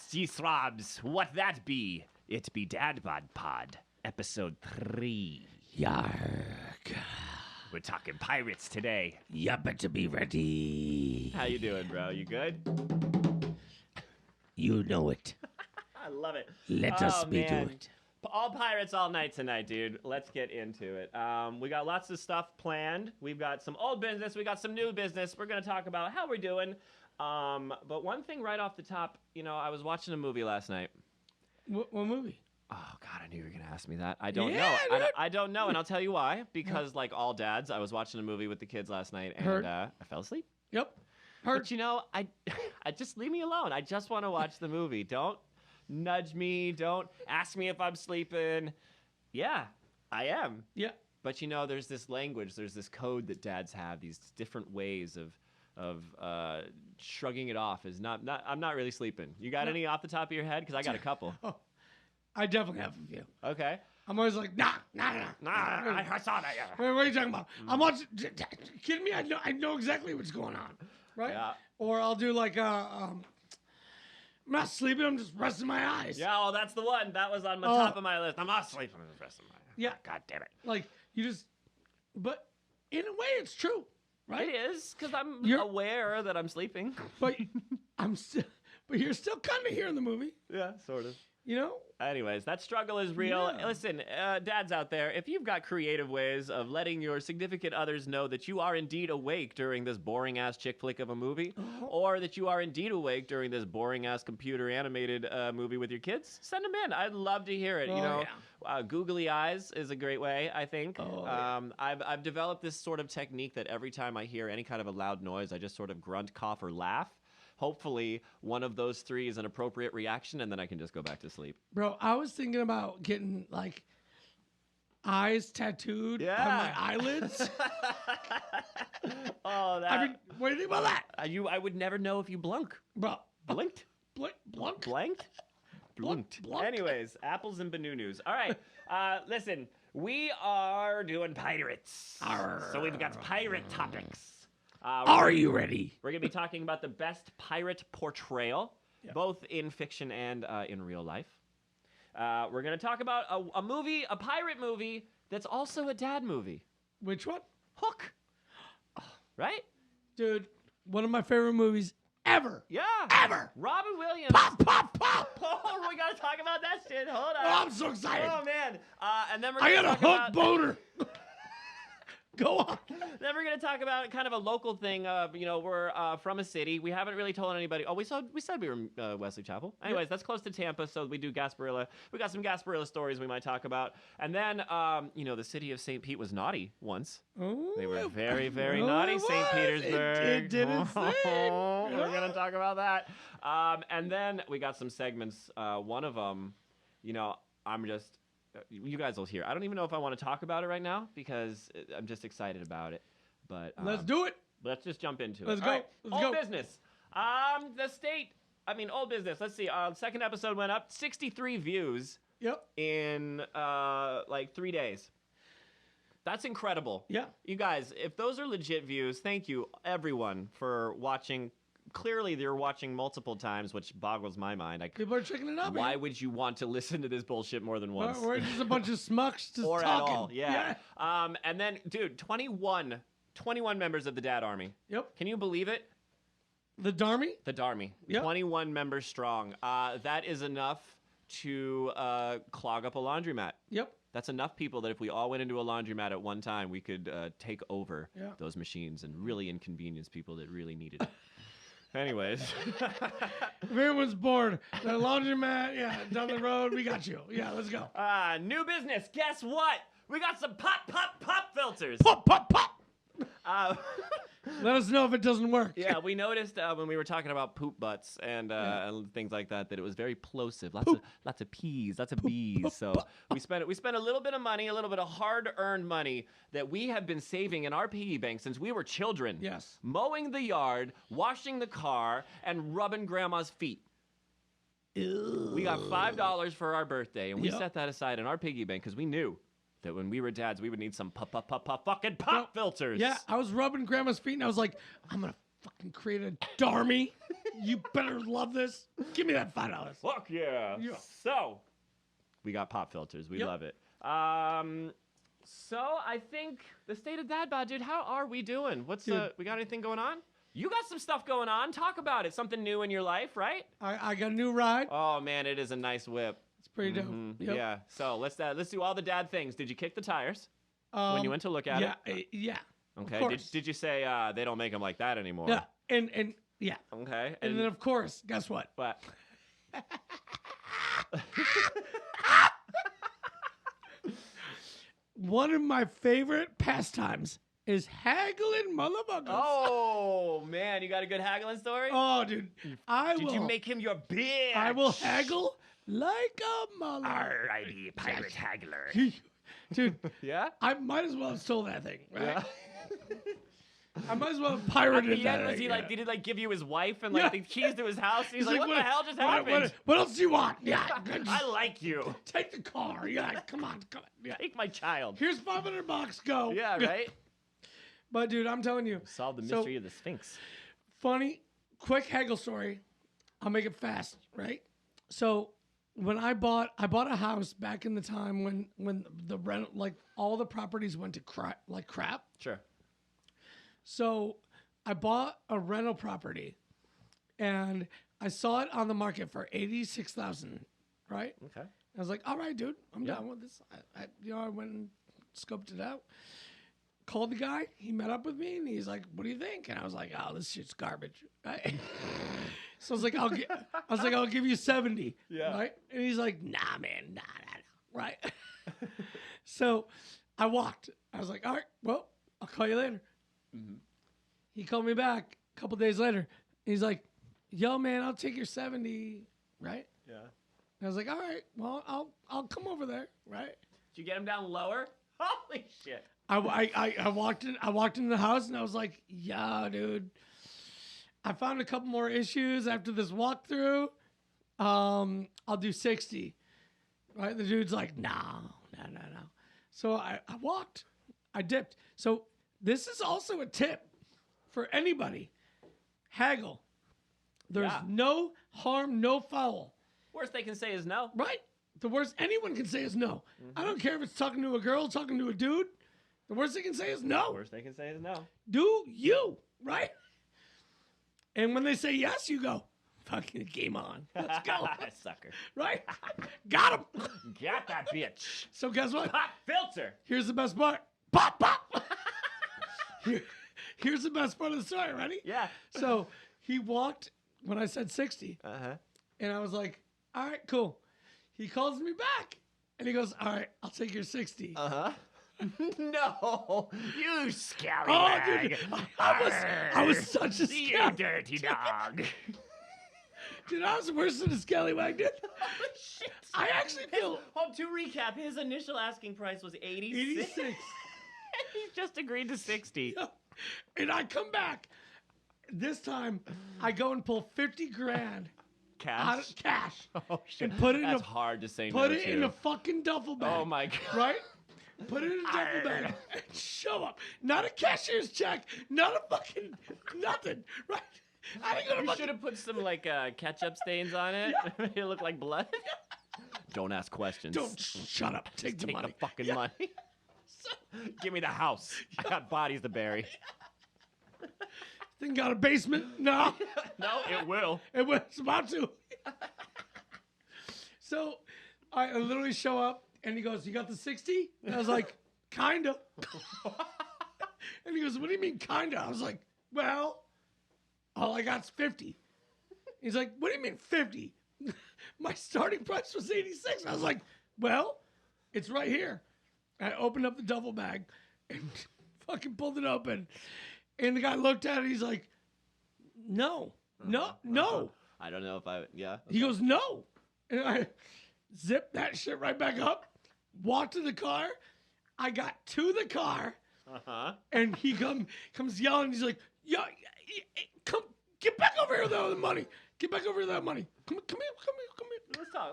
Avast, ye throbs, what that be? It be DadBodPod, episode 3. Yarg. We're talking pirates today. You better be ready. How you doing, bro? You good? You know it. I love it. Let us be to man. it. All pirates all night tonight, dude. Let's get into it. We got lots of stuff planned. We've got some old business. We got some new business. We're going to talk about how we're doing. But one thing right off the top, I was watching a movie last night. What movie? Oh, God, I knew you were going to ask me that. I don't Yeah, know. dude. I don't know, and I'll tell you why. Because, like all dads, I was watching a movie with the kids last night, and I fell asleep. Yep. But, I just leave me alone. I just want to watch the movie. Don't nudge me. Don't ask me if I'm sleeping. Yeah, I am. Yeah. But, there's this language, there's this code that dads have, these different ways of shrugging it off as I'm not really sleeping. You got any off the top of your head? Because I got a couple. Oh, I definitely have a few. Okay. I'm always like, nah. I saw that. Yeah. Wait, what are you talking about? I'm watching. Kidding me? I know exactly what's going on, right? Yeah. Or I'll do like I'm not sleeping. I'm just resting my eyes. Yeah, well, that's the one. That was on the top of my list. I'm not sleeping in the rest of my eyes. Yeah. God damn it. Like but in a way, it's true, right? It is, because I'm You're- aware that I'm sleeping. But but you're still kind of here in the movie, Yeah, sort of. you know? Anyways, that struggle is real. Yeah. Listen, dads out there, if you've got creative ways of letting your significant others know that you are indeed awake during this boring-ass chick flick of a movie, or that you are indeed awake during this boring-ass computer-animated movie with your kids, send them in. I'd love to hear it. Googly eyes is a great way, I think. I've developed this sort of technique that every time I hear any kind of a loud noise, I just sort of grunt, cough, or laugh. Hopefully, one of those three is an appropriate reaction, and then I can just go back to sleep. Bro, I was thinking about getting like eyes tattooed on my eyelids. Oh, that. I mean, what do you think about that? I would never know if you blunk. Bro, Blinked? blunk. Blanked? Blunked. Blunk. Anyways, apples and banunus. All right. Listen, we are doing pirates. Arrgh. So we've got pirate topics. Are you ready? We're going to be talking about the best pirate portrayal, both in fiction and in real life. We're going to talk about a pirate movie that's also a dad movie. Which one? Hook. Right? Dude, one of my favorite movies ever. Yeah. Ever. Robin Williams. Pop, pop, pop. Oh, we got to talk about that shit. Hold on. Oh, I'm so excited. Oh, man. And then we're I going to got a talk hook about... boner. Go on. Then we're going to talk about kind of a local thing. We're from a city. We haven't really told anybody. Oh, we said we were in Wesley Chapel. Anyways, that's close to Tampa, so we do Gasparilla. We got some Gasparilla stories we might talk about. And then, the city of St. Pete was naughty once. Ooh, They were very, very naughty, St. Petersburg. It did its thing. We're going to talk about that. And then we got some segments. One of them, I'm just... You guys will hear. I don't even know if I want to talk about it right now because I'm just excited about it. But Let's do it. let's just jump into it. Let's go. All right. Let's old go. business. Old business. Let's see. Second episode went up 63 views Yep. in 3 days. That's incredible. Yeah. You guys, if those are legit views, thank you everyone for watching. Clearly, they're watching multiple times, which boggles my mind. People are checking it out. Why man. would you want to listen to this bullshit more than once? We're just a bunch of smucks just or talking. at all, yeah. And then, dude, 21 members of the Dad Army. Yep. Can you believe it? The Darmy? The Darmy. Yep. 21 members strong. That is enough to clog up a laundromat. Yep. That's enough people that if we all went into a laundromat at one time, we could take over those machines and really inconvenience people that really needed it. Anyways. If everyone's bored, the laundromat, down the road, we got you. Yeah, let's go. New business. Guess what? We got some pop filters. Pop, pop, pop. Let us know if it doesn't work. Yeah, we noticed when we were talking about poop butts and things like that it was very plosive. Lots of P's, lots of B's. So we spent a little bit of money, a little bit of hard-earned money that we have been saving in our piggy bank since we were children. Yes. Mowing the yard, washing the car, and rubbing grandma's feet. Ew. We got $5 for our birthday, and we Yep. set that aside in our piggy bank because we knew that when we were dads, we would need some fucking pop filters. Yeah, I was rubbing grandma's feet and I was like, I'm going to fucking create a Darmy You better love this. Give me that $5. Fuck yeah. Yeah. So, we got pop filters. We Yep. love it. So I think the state of Dad Bod, dude. How are we doing? We got anything going on? You got some stuff going on. Talk about it. Something new in your life, right? I got a new ride. Oh man, it is a nice whip. It's pretty dope. Yep. Yeah. So let's do all the dad things. Did you kick the tires when you went to look at it? Yeah. Okay. Of course. Did you say they don't make them like that anymore? Yeah. And yeah. Okay. And then of course, guess what? What? One of my favorite pastimes is haggling motherfuckers. Oh man, you got a good haggling story? Oh, dude. Did you make him your bitch? I will haggle like a mother. Alrighty, pirate haggler. Dude, Yeah? I might as well have stole that thing, right? Yeah. I might as well have At pirated the that end, was thing. he like, did he like give you his wife and like Yeah. the keys to his house? He's like, what the hell just what- happened? What else do you want? Yeah. I like you. Take the car. Yeah, come on. Yeah. Take my child. Here's $500. Go. Yeah, right? But dude, I'm telling you, Solve the So- mystery of the Sphinx. funny, quick haggle story. I'll make it fast, right? So when I bought a house back in the time when the rent, like all the properties went to crap. Sure. So I bought a rental property, and I saw it on the market for $86,000. Right? Okay. I was like, all right, dude, I'm Yeah. down with this. I went and scoped it out. Called the guy. He met up with me, and he's like, "What do you think?" And I was like, "Oh, this shit's garbage." Right? So I was like, "I'll give you 70." Yeah. Right? And he's like, "Nah, man, nah. Right? So I walked. I was like, "All right, well, I'll call you later." Mm-hmm. He called me back a couple days later. He's like, "Yo, man, I'll take your 70." Right? Yeah. I was like, "All right, well, I'll come over there." Right? Did you get him down lower? Holy shit. I walked in the house and I was like, yeah, dude. I found a couple more issues after this walkthrough. I'll do 60. Right? The dude's like, no. So I walked. I dipped. So this is also a tip for anybody. Haggle. There's Yeah. no harm, no foul. Worst they can say is no. Right? The worst anyone can say is no. I don't care if it's talking to a girl, talking to a dude. The worst they can say is no. Worst they can say is no. Do you, right? And when they say yes, you go, fucking game on. Let's go. Sucker. Right? Got him. Got that bitch. So guess what? Pop filter. Here's the best part. Pop, pop. Here's the best part of the story. Ready? Yeah. So he walked when I said 60. Uh-huh. And I was like, all right, cool. He calls me back. And he goes, all right, I'll take your 60. Uh-huh. No, you scallywag. Oh, dude, I was such a You scallywag. dirty dog. Dude, I was worse than a scallywag, dude. Holy shit. I actually feel To recap, his initial asking price was 86. 86. He's just agreed to 60. And I come back. This time, I go and pull 50 grand out Cash? of cash. Oh, shit. And put it in That's a- hard to say Put no it to. in a fucking duffel bag. Oh, my God. Right? Put it in a duffel bag Arrgh. and show up. Not a cashier's check. Not a fucking nothing. Right? I didn't go to You fucking... should have put some, like, ketchup stains on it. It looked like blood. Don't ask questions. Don't shut up. Take the Take money. the fucking money. Give me the house. I got bodies to bury. Thing got a basement? No. No, it will. It was about to. So I literally show up and he goes, "You got the 60?" And I was like, "Kinda." And he goes, "What do you mean kinda?" I was like, "Well, all I got's 50." He's like, "What do you mean 50? My starting price was 86." I was like, "Well, it's right here." I opened up the duffel bag and fucking pulled it open. And the guy looked at it. He's like, no. I don't know if I. Yeah. He goes, no. And I zipped that shit right back up, walked to the car. I got to the car, and he comes yelling. He's like, "Yo, come, get back over here with all the money. Get back over here with that money. Come here.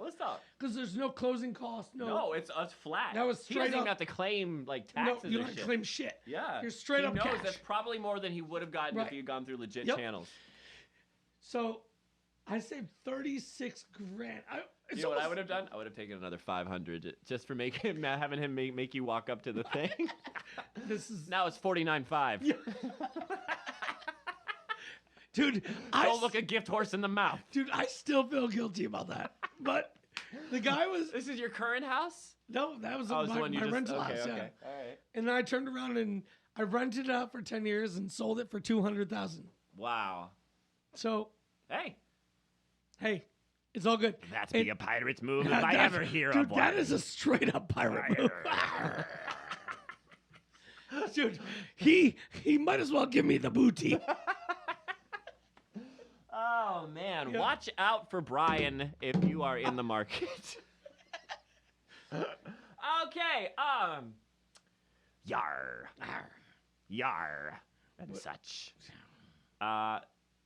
Let's talk. Because there's no closing costs. No, it's flat. That was He straight doesn't even up- have to claim like No, taxes you and don't shit. claim shit. Yeah. You're straight he up knows cash. that's probably more than he would have gotten Right. if he had gone through legit Yep. channels. So I saved 36 grand. You know what I would have done? I would have taken another 500 just for having him make you walk up to the thing. This is Now it's 49.5. dude. Don't look a gift horse in the mouth. Dude, I still feel guilty about that. But the guy was This is your current house? no, that was Oh, it's the my, one you my just rental okay, house. okay. Yeah. All right. And then I turned around and I rented it out for 10 years and sold it for $200,000. Wow. So Hey, it's all good. that's And- be a pirate's move if Yeah, I that's- ever hear dude, of one. that is a straight up pirate move. Dude, he might as well give me the booty. Oh man, Yeah. watch out for Brian if you are in the market. Okay, yar, yar, and such.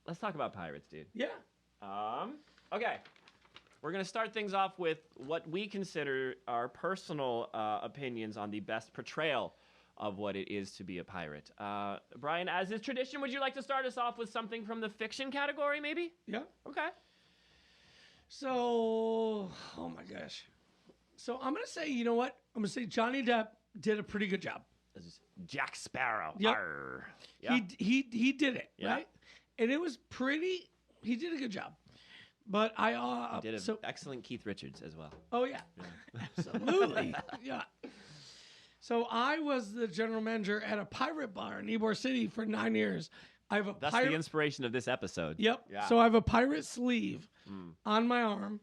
Let's talk about pirates, dude. Yeah. Okay. We're going to start things off with what we consider our personal opinions on the best portrayal of what it is to be a pirate. Brian, as is tradition, would you like to start us off with something from the fiction category, maybe? Yeah. Okay. So, oh my gosh. So I'm going to say, you know what? I'm going to say Johnny Depp did a pretty good job. This is Jack Sparrow. Yep. Arrgh. Yeah. He did it, Yeah. right? And it was pretty, he did a good job. But I Did an so excellent Keith Richards as well. oh yeah. Absolutely. Yeah. So I was the general manager at a pirate bar in Ybor City for 9 years. I have a That's pirate the inspiration of this episode. Yep. Yeah. So I have a pirate sleeve on my arm,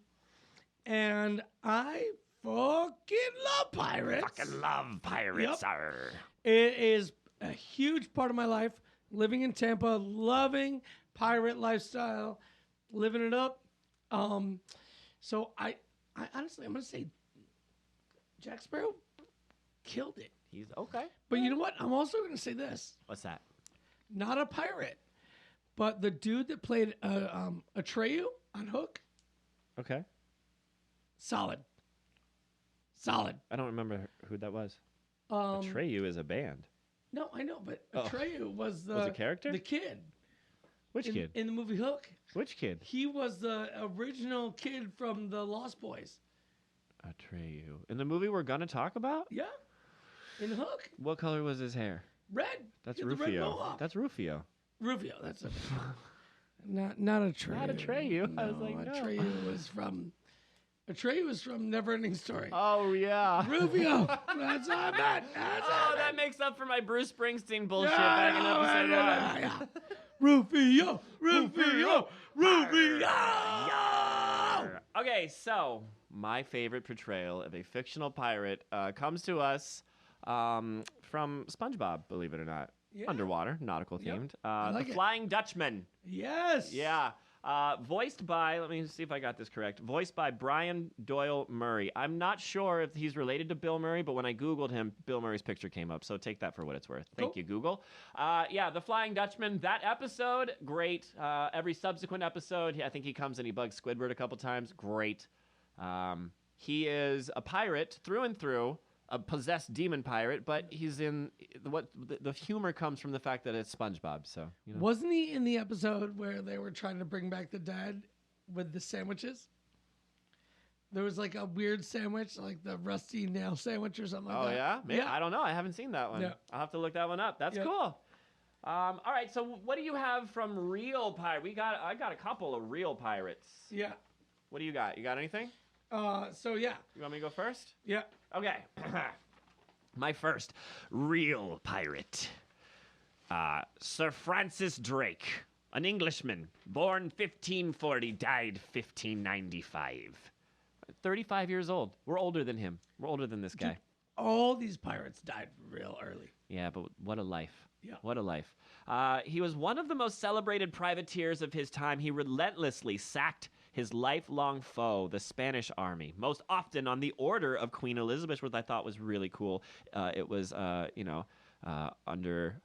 and I fucking love pirates. Fucking love pirates. Yep. Arrgh. It is a huge part of my life. Living in Tampa, loving pirate lifestyle, living it up. So I honestly, I'm gonna say Jack Sparrow killed it. He's okay. But you know what? I'm also gonna say this. What's that? Not a pirate, but the dude that played Atreyu on Hook, Okay. solid. I don't remember who that was. Atreyu is a band. No, I know, but Oh. Atreyu was the Was a character? the kid Which kid? in the movie Hook. Which kid? He was the original kid from the Lost Boys. Atreyu. In the movie we're gonna talk about? Yeah, in Hook, What color was his hair? red. That's He had the red Rufio. mohawk. That's Rufio. Rufio. That's a not Atreyu. Not Atreyu. I was like, no. Atreyu was from Neverending Story. Oh yeah. Rufio. That's all I meant. That's all I Oh, meant. that makes up for my Bruce Springsteen bullshit Yeah, back in I know, episode yeah, one. yeah. Rufio. Okay, so my favorite portrayal of a fictional pirate comes to us from SpongeBob, believe it or not. Yeah. Underwater, nautical Yep. themed. like the it. Flying Dutchman. Yes. Yeah. Voiced by, let me see if I got this correct, voiced by Brian Doyle Murray. I'm not sure if he's related to Bill Murray, but when I Googled him, Bill Murray's picture came up, so take that for what it's worth. Thank Cool. you, Google. Yeah, The Flying Dutchman, that episode, great. Every subsequent episode, I think he comes and he bugs Squidward a couple times, great. He is a pirate through and through, a possessed demon pirate, but he's in, the humor comes from the fact that it's SpongeBob, so, you know. Wasn't he in the episode where they were trying to bring back the dad with the sandwiches? There was like a weird sandwich, like the rusty nail sandwich or something like Oh that. yeah? Maybe, I don't know. I haven't seen that one. Yeah. I'll have to look that one up. That's Yeah. cool. All right. So what do you have from real pirate? I got a couple of real pirates. Yeah. What do you got? You got anything? So yeah. You want me to go first? Yeah. Okay. My first real pirate. Sir Francis Drake, an Englishman, born 1540, died 1595. 35 years old. We're older than him. We're older than this guy. All these pirates died real early. Yeah, but what a life. Yeah. What a life. He was one of the most celebrated privateers of his time. He relentlessly sacked his lifelong foe, the Spanish army, most often on the order of Queen Elizabeth, which I thought was really cool. It was, under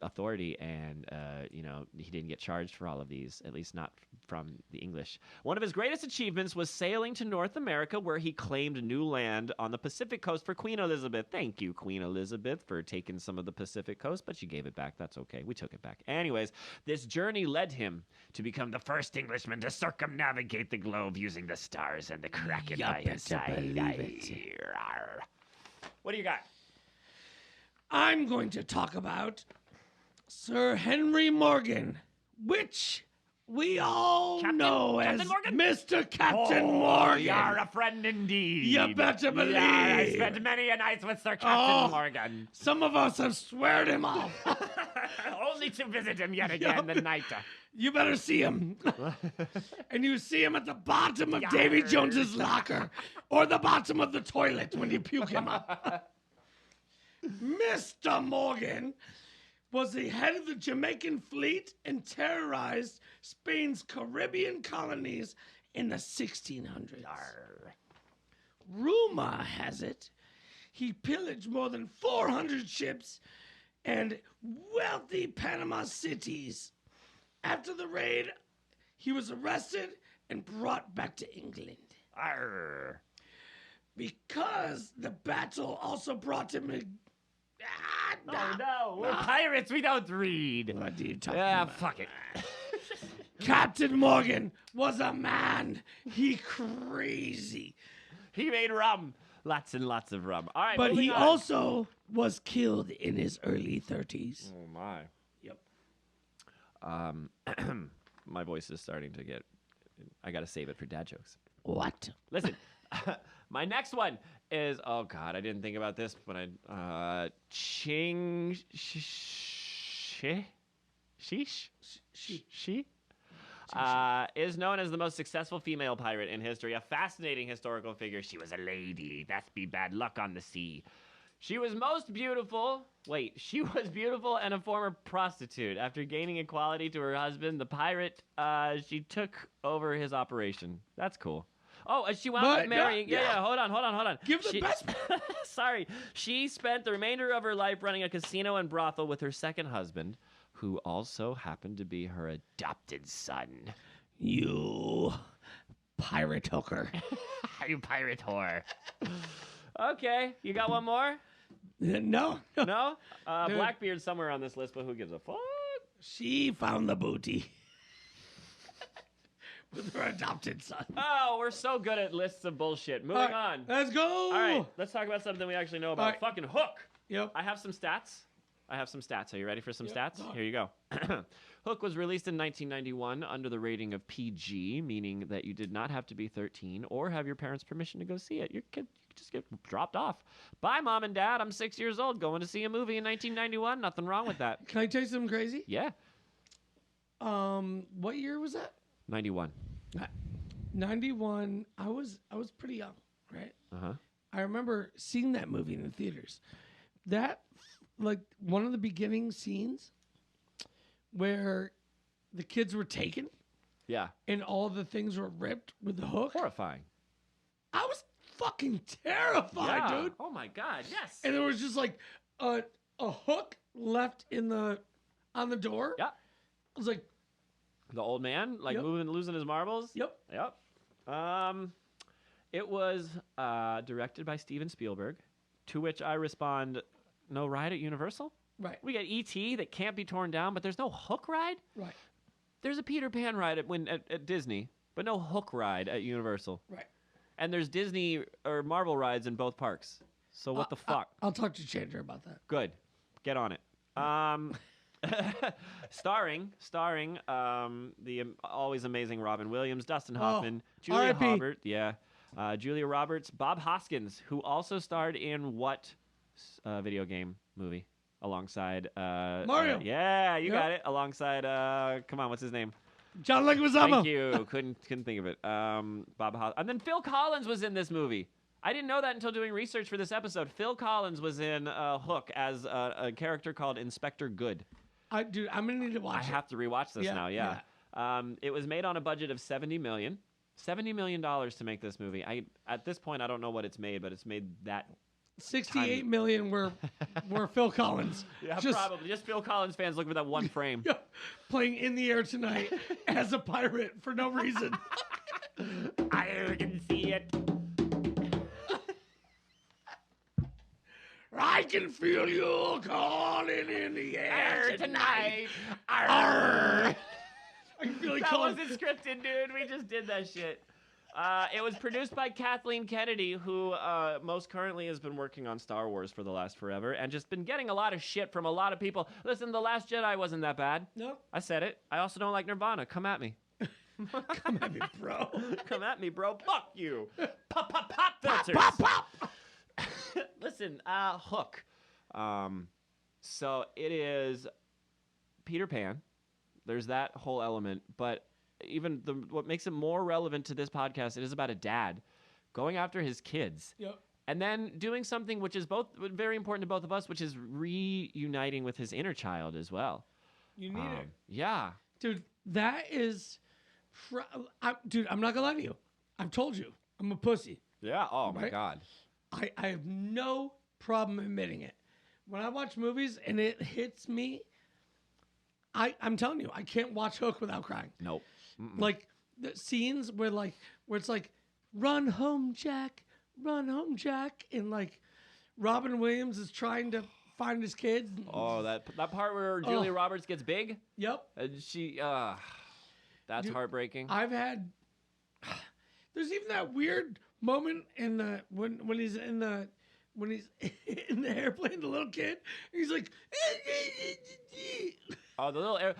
authority, and he didn't get charged for all of these, at least not from the English. One of his greatest achievements was sailing to North America, where he claimed new land on the Pacific coast for Queen Elizabeth. Thank you, Queen Elizabeth, for taking some of the Pacific coast, but she gave it back. That's okay. We took it back. Anyways, this journey led him to become the first Englishman to circumnavigate the globe using the stars and the Kraken by his side. What do you got? I'm going to talk about Sir Henry Morgan, which we all know as Morgan? Mr. Captain Morgan. You're a friend indeed. You better believe. Yeah, I spent many a night with Sir Captain Morgan. Some of us have sweared him off. Only to visit him yet again the night. You better see him. And you see him at the bottom of Davy Jones's locker or the bottom of the toilet when you puke him up. Mr. Morgan was the head of the Jamaican fleet and terrorized Spain's Caribbean colonies in the 1600s. Rumor has it he pillaged more than 400 ships and wealthy Panama cities. After the raid, he was arrested and brought back to England. Arrgh. Because the battle also brought him a... Oh no, we're pirates, we don't read. What are you talking Yeah, about? fuck it. Captain Morgan was a man. He crazy. He made rum. Lots and lots of rum. All right, But moving he on. also was killed in his early 30s. Oh my. Yep. My voice is starting to get... I gotta save it for dad jokes. What? Listen, my next one is... Oh god, I didn't think about this when I... Ching... She? Is known as the most successful female pirate in history, a fascinating historical figure. She was a lady. That's be bad luck on the sea. She was beautiful and a former prostitute. After gaining equality to her husband, the pirate, she took over his operation. That's cool. Oh, and she wound up marrying... Yeah, hold on. Give the best... Sorry. She spent the remainder of her life running a casino and brothel with her second husband, who also happened to be her adopted son. You pirate hooker. You pirate whore. Okay, you got one more? No. No? Blackbeard's somewhere on this list, but who gives a fuck? She found the booty. With her adopted son. Oh, we're so good at lists of bullshit. Moving on. Let's go. All right, let's talk about something we actually know about. All right. Fucking Hook. Yep. I have some stats. Are you ready for some stats? Go. Here you go. Hook was released in 1991 under the rating of PG, meaning that you did not have to be 13 or have your parents' permission to go see it. Your kid could just get dropped off. Bye, Mom and Dad. I'm 6 years old going to see a movie in 1991. Nothing wrong with that. Can I tell you something crazy? Yeah. What year was that? 91. 91. I was pretty young, right? Uh-huh. I remember seeing that movie in the theaters. That, like, one of the beginning scenes where the kids were taken Yeah. and all the things were ripped with the hook. Horrifying. I was fucking terrified, Yeah. dude. Oh, my God. Yes. And there was just, like, a hook left on the door. Yeah. I was like, The old man, like Yep. losing his marbles. yep. It was directed by Steven Spielberg, to which I respond, no ride at Universal? Right. We got E.T. that can't be torn down, but there's no Hook ride? Right. There's a Peter Pan ride at Disney, but no Hook ride at Universal. Right. And there's Disney or Marvel rides in both parks. So what the fuck? I'll talk to Chandler about that. Good. Get on it. Starring the always amazing Robin Williams, Dustin Hoffman, Julia R.I.P. Roberts, Julia Roberts, Bob Hoskins, who also starred in what video game movie alongside Mario. Yeah, you Yep. got it. Alongside come on, what's his name? John Leguizamo. Thank you. Couldn't think of it. And then Phil Collins was in this movie. I didn't know that until doing research for this episode. Phil Collins was in Hook as a character called Inspector Good. Dude, I'm gonna need to watch I it. have to rewatch this Yeah, now. Yeah. It was made on a budget of $70 million to make this movie. At this point, I don't know what it's made, but it's made that 68 million were Phil Collins. Yeah, just probably. Just Phil Collins fans looking for that one frame. playing In the Air Tonight as a pirate for no reason. I can see it. I can feel you calling in the air tonight. Arrgh. I can feel you That calling. wasn't scripted, dude. We just did that shit. It was produced by Kathleen Kennedy, who most currently has been working on Star Wars for the last forever and just been getting a lot of shit from a lot of people. Listen, The Last Jedi wasn't that bad. No. I said it. I also don't like Nirvana. Come at me. Come at me, bro. Come at me, bro. Fuck you. Pop, pop, pop filters. Pop, pop. Listen, Hook. So it is Peter Pan. There's that whole element, but even what makes it more relevant to this podcast, it is about a dad going after his kids. Yep. And then doing something which is both very important to both of us, which is reuniting with his inner child as well. You need it. Yeah. Dude, that is... dude, I'm not going to lie to you. I've told you. I'm a pussy. Yeah. Oh, my Right? God. I have no problem admitting it. When I watch movies and it hits me, I'm telling you, I can't watch Hook without crying. Nope. Mm-mm. Like the scenes where it's like, run home, Jack, and like Robin Williams is trying to find his kids. Oh, that part where Julia Roberts gets big? Yep. And she, that's Dude, heartbreaking. There's even that weird moment in the when he's in the airplane, the little kid, and he's like, oh, the little what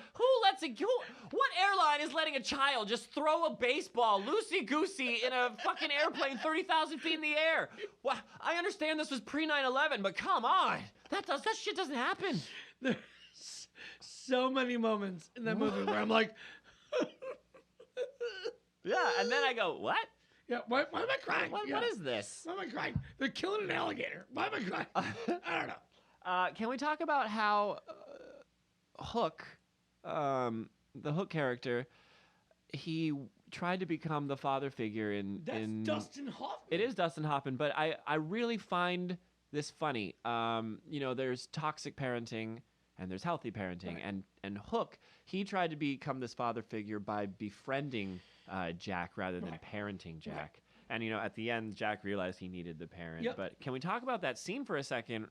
airline is letting a child just throw a baseball loosey-goosey in a fucking airplane 30,000 feet in the air? Well, I understand this was pre 9/11, but come on. That shit doesn't happen. There's so many moments in that movie where I'm like, yeah, and then I go, what? yeah, why am I crying? What is this? Why am I crying? They're killing an alligator. Why am I crying? I don't know. Can we talk about how Hook, the Hook character, he tried to become the father figure in... That's Dustin Hoffman. It is Dustin Hoffman, but I really find this funny. There's toxic parenting and there's healthy parenting. Right. And Hook, he tried to become this father figure by befriending Jack rather than parenting Jack. Right. And, at the end, Jack realized he needed the parent. Yep. But can we talk about that scene for a second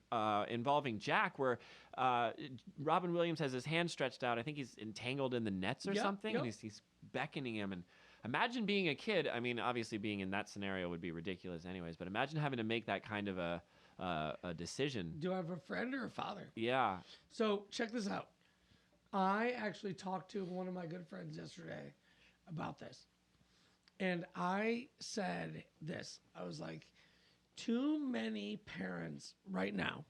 involving Jack where Robin Williams has his hand stretched out. I think he's entangled in the nets or something. Yep. And he's beckoning him. And imagine being a kid. I mean, obviously being in that scenario would be ridiculous anyways. But imagine having to make that kind of a decision. Do I have a friend or a father? Yeah. So check this out. I actually talked to one of my good friends yesterday about this. And I said this. I was like, too many parents right now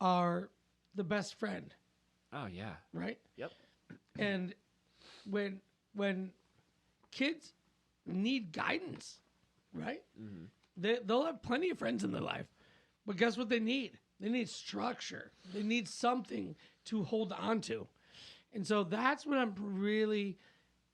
are the best friend. Oh, yeah. Right? Yep. And when kids need guidance, right? Mm-hmm. They'll have plenty of friends in their life. But guess what they need? They need structure. They need something to hold on to. And so that's what I'm really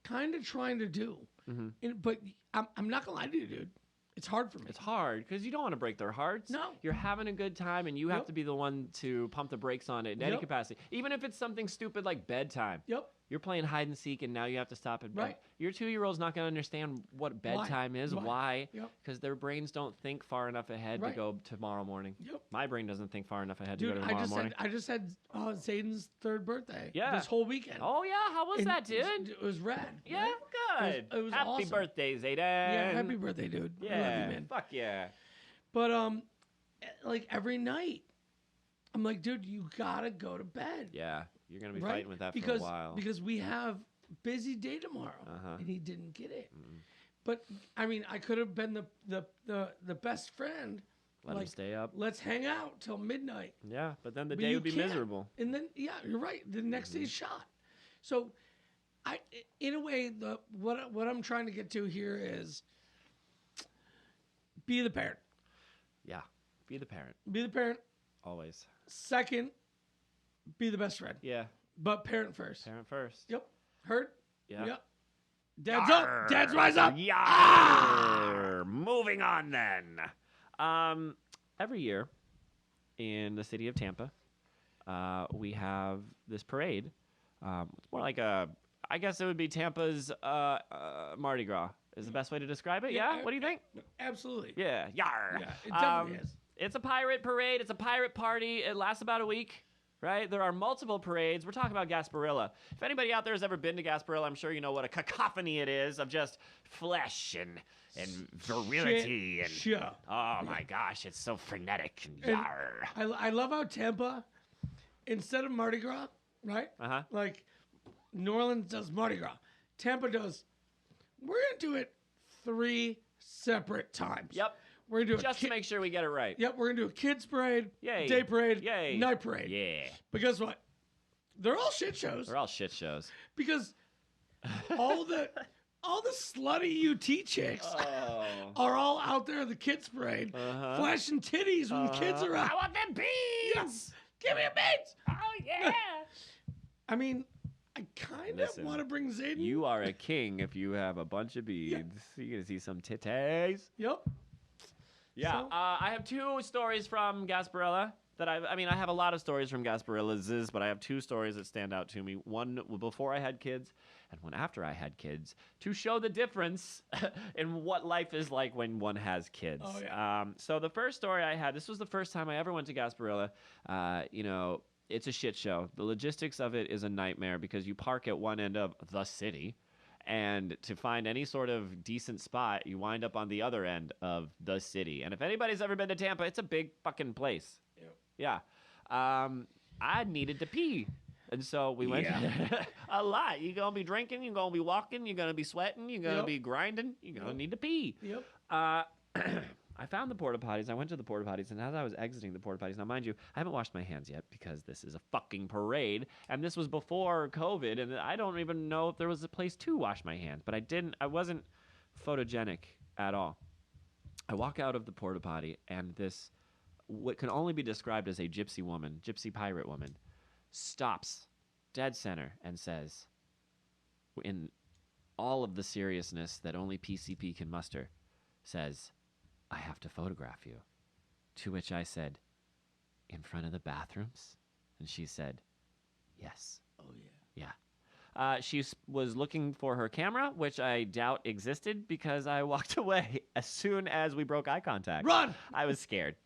kind of trying to do. Mm-hmm. But I'm not going to lie to you, dude. It's hard for me. It's hard because you don't want to break their hearts. No. You're having a good time, and you have to be the one to pump the brakes on it in any capacity. Even if it's something stupid like bedtime. Yep. You're playing hide and seek, and now you have to stop at bed. Right. Your 2-year-old's not going to understand what bedtime is. Why? Yep. Because their brains don't think far enough ahead to go tomorrow morning. Yep. My brain doesn't think far enough ahead Dude, to go tomorrow morning. I just had Zayden's 3rd birthday. Yeah. This whole weekend. Oh, yeah. How was And that, dude? It was rad. Yeah, right? good. It was Happy awesome. birthday, Zayden. Yeah, happy birthday, dude. Yeah, I love you, man. fuck yeah. But like every night, I'm like, dude, you gotta go to bed. Yeah, you're gonna be right? fighting with that because, for a while. Because we have busy day tomorrow, and he didn't get it. But I mean, I could have been the best friend. Let him stay up. Let's hang out till midnight. Yeah, but then the But day you would be can't. miserable. And then you're right. The next day's shot. So, in a way, what I'm trying to get to here is be the parent. Yeah, be the parent. Be the parent. Always. Second, be the best friend. Yeah. But parent first. Parent first. Yep. Heard? Yeah. Yep. Dad's up. Dad's rise up. Yeah. Moving on then. every year in the city of Tampa, we have this parade. It's more like I guess it would be Tampa's Mardi Gras is the best way to describe it. Yeah? What do you think? Absolutely. Yeah. Yar. Yeah, it definitely is. It's a pirate parade. It's a pirate party. It lasts about a week. Right? There are multiple parades. We're talking about Gasparilla. If anybody out there has ever been to Gasparilla, I'm sure you know what a cacophony it is of just flesh and virility. Oh my gosh, it's so frenetic and yar. I love how Tampa, instead of Mardi Gras, right? Uh-huh. Like New Orleans does Mardi Gras. Tampa does, we're going to do it 3 separate times. Yep. We're gonna do just to make sure we get it right. Yep, we're gonna do a kids parade, Yay. day parade, Yay. night parade. Yeah. But guess what? They're all shit shows. They're all shit shows. Because all the slutty UT chicks are all out there at the kids parade, flashing titties when the kids are out. I want them beads. Give me a beads. Oh yeah. I mean, I kind of want to bring Zayden. You are a king if you have a bunch of beads. You're gonna see some titties. Yep. Yeah, So? I have 2 stories from Gasparilla that I have a lot of stories from Gasparillas, but I have 2 stories that stand out to me. One before I had kids and one after I had kids to show the difference in what life is like when one has kids. Oh, yeah. So the first story I had, this was the first time I ever went to Gasparilla. It's a shit show. The logistics of it is a nightmare because you park at one end of the city. And to find any sort of decent spot, you wind up on the other end of the city. And if anybody's ever been to Tampa, it's a big fucking place. Yep. Yeah. I needed to pee. And so we went a lot. You're going to be drinking. You're going to be walking. You're going to be sweating. You're going to be grinding. You're going to need to pee. Yep. I found the porta potties. I went to the porta potties, and as I was exiting the porta potties, now mind you, I haven't washed my hands yet because this is a fucking parade, and this was before COVID, and I don't even know if there was a place to wash my hands. But I wasn't photogenic at all. I walk out of the porta potty, and this, what can only be described as a gypsy pirate woman, stops dead center and says, in all of the seriousness that only PCP can muster, says, "I have to photograph you." To which I said, "In front of the bathrooms?" And she said, "Yes." Oh, yeah. Yeah. She was looking for her camera, which I doubt existed because I walked away as soon as we broke eye contact. Run! I was scared.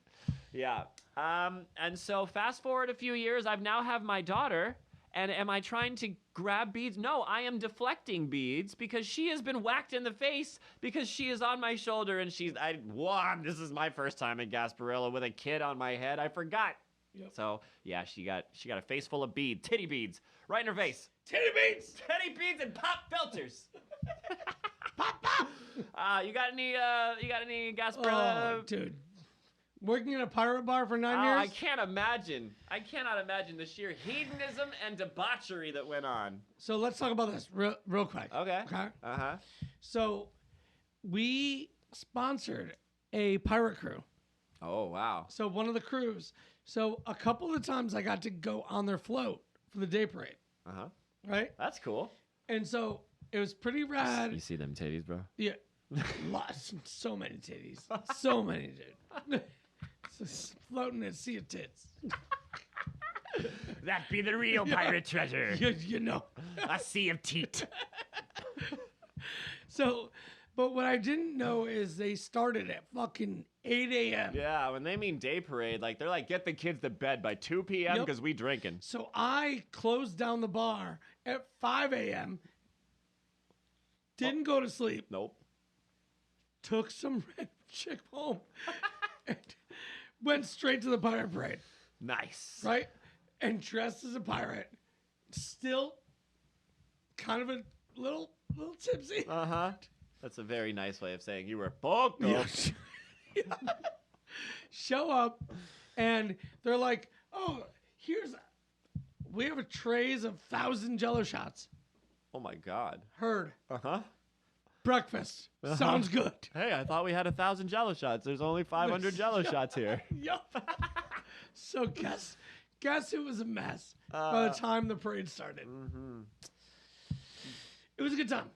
Yeah. And so fast forward a few years, I now have my daughter. And am I trying to grab beads? No, I am deflecting beads because she has been whacked in the face because she is on my shoulder and this is my first time in Gasparilla with a kid on my head. I forgot. Yep. So yeah, she got a face full of beads, titty beads, right in her face. Titty beads! Titty beads and pop filters. Pop, pop! You got any Gasparilla? Oh, dude. Working in a pirate bar for 9 Oh, years? I can't imagine. I cannot imagine the sheer hedonism and debauchery that went on. So let's talk about this real quick. Okay. Okay. Uh-huh. So we sponsored a pirate crew. Oh, wow. So one of the crews. So a couple of times I got to go on their float for the day parade. Uh-huh. Right? That's cool. And so it was pretty rad. You see them titties, bro? Yeah. Lots. So many titties. So many, dude. Just floating in a sea of tits. That be the real pirate treasure. You know. A sea of teat. So, but what I didn't know is they started at fucking 8 a.m. Yeah, when they mean day parade, they're like, get the kids to bed by 2 p.m. because we drinking. So I closed down the bar at 5 a.m. Didn't go to sleep. Nope. Took some red chick home. And went straight to the pirate parade. Nice. Right? And dressed as a pirate. Still kind of a little tipsy. Uh-huh. That's a very nice way of saying you were poked up. Yeah. Show up, and they're like, "Oh, we have a trays of 1,000 Jello shots." Oh, my God. Heard. Uh-huh. Breakfast. Sounds good. Hey, I thought we had 1,000 Jello shots. There's only 500 Jello shots here. Yup. So guess it was a mess by the time the parade started. Mm-hmm. It was a good time.